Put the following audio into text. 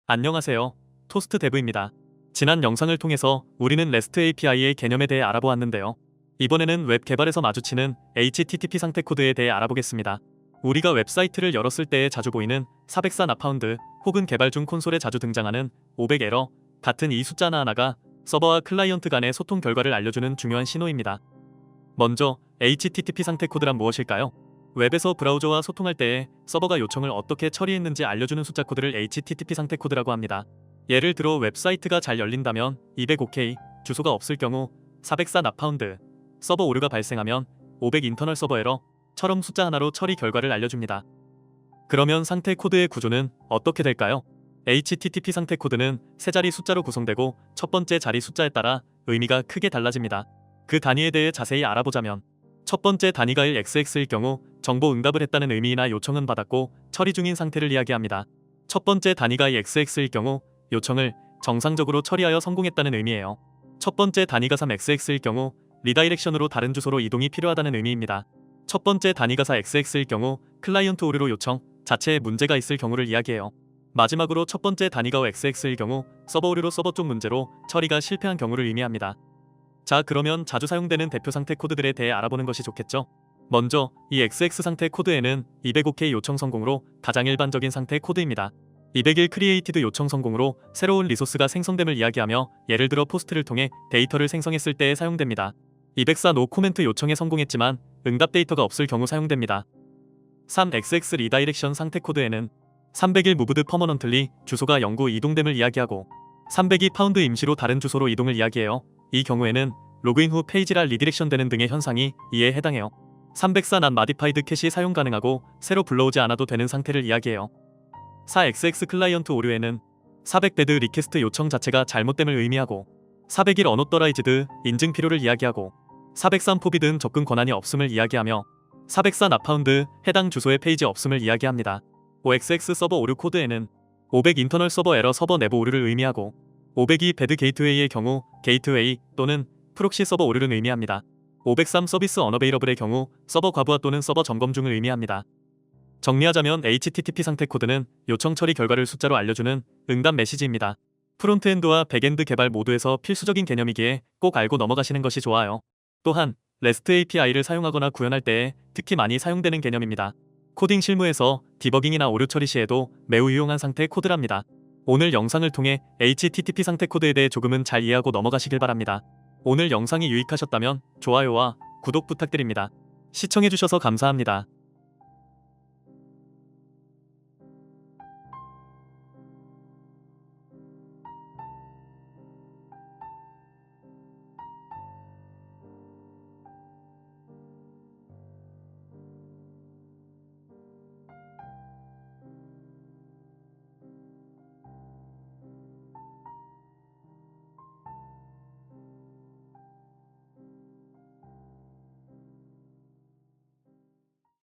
안녕하세요. 토스트 데브입니다. 지난 영상을 통해서 우리는 REST API의 개념에 대해 알아보았는데요. 이번에는 웹 개발에서 마주치는 HTTP 상태 코드에 대해 알아보겠습니다. 우리가 웹사이트를 열었을 때에 자주 보이는 404 나파운드 혹은 개발 중 콘솔에 자주 등장하는 500 에러 같은 이 숫자 하나하나가 서버와 클라이언트 간의 소통 결과를 알려주는 중요한 신호입니다. 먼저 HTTP 상태 코드란 무엇일까요? 웹에서 브라우저와 소통할 때에 서버가 요청을 어떻게 처리했는지 알려주는 숫자 코드를 HTTP 상태 코드라고 합니다. 예를 들어 웹사이트가 잘 열린다면 205K, 주소가 없을 경우 404 나파운드, 서버 오류가 발생하면 500 인터널 서버 에러처럼 숫자 하나로 처리 결과를 알려줍니다. 그러면 상태 코드의 구조는 어떻게 될까요? HTTP 상태 코드는 세 자리 숫자로 구성되고 첫 번째 자리 숫자에 따라 의미가 크게 달라집니다. 그 단위에 대해 자세히 알아보자면 첫 번째 단위가 1xx일 경우 정보 응답을 했다는 의미나 요청은 받았고 처리 중인 상태를 이야기합니다. 첫 번째 단위가 2xx일 경우 요청을 정상적으로 처리하여 성공했다는 의미예요. 첫 번째 단위가 3xx일 경우 리다이렉션으로 다른 주소로 이동이 필요하다는 의미입니다. 첫 번째 단위가 4xx일 경우 클라이언트 오류로 요청 자체에 문제가 있을 경우를 이야기해요. 마지막으로 첫 번째 단위가 5xx일 경우 서버 오류로 서버 쪽 문제로 처리가 실패한 경우를 의미합니다. 자, 그러면 자주 사용되는 대표 상태 코드들에 대해 알아보는 것이 좋겠죠? 먼저 이 XX 상태 코드에는 205K 요청 성공으로 가장 일반적인 상태 코드입니다. 201 크리에이티드 요청 성공으로 새로운 리소스가 생성됨을 이야기하며 예를 들어 포스트를 통해 데이터를 생성했을 때에 사용됩니다. 204 노 코멘트 요청에 성공했지만 응답 데이터가 없을 경우 사용됩니다. 3XX 리다이렉션 상태 코드에는 301 무브드 퍼머넌틀리 주소가 영구 이동됨을 이야기하고 302 파운드 임시로 다른 주소로 이동을 이야기해요. 이 경우에는 로그인 후 페이지라 리디렉션 되는 등의 현상이 이에 해당해요. 304 not modified 캐시 사용 가능하고 새로 불러오지 않아도 되는 상태를 이야기해요. 4xx 클라이언트 오류에는 400 배드 리퀘스트 요청 자체가 잘못됨을 의미하고 401 어노더라이즈드 인증 필요를 이야기하고 403 포비든 접근 권한이 없음을 이야기하며 404 나파운드 해당 주소의 페이지 없음을 이야기합니다. 5xx 서버 오류 코드에는 500 인터널 서버 에러 서버 내부 오류를 의미하고 502 배드 게이트웨이의 경우 게이트웨이 또는 프록시 서버 오류를 의미합니다. 503 서비스 언어베이러블의 경우 서버 과부하 또는 서버 점검 중을 의미합니다. 정리하자면 HTTP 상태 코드는 요청 처리 결과를 숫자로 알려주는 응답 메시지입니다. 프론트엔드와 백엔드 개발 모두에서 필수적인 개념이기에 꼭 알고 넘어가시는 것이 좋아요. 또한 REST API를 사용하거나 구현할 때에 특히 많이 사용되는 개념입니다. 코딩 실무에서 디버깅이나 오류 처리 시에도 매우 유용한 상태 코드랍니다. 오늘 영상을 통해 HTTP 상태 코드에 대해 조금은 잘 이해하고 넘어가시길 바랍니다. 오늘 영상이 유익하셨다면 좋아요와 구독 부탁드립니다. 시청해주셔서 감사합니다.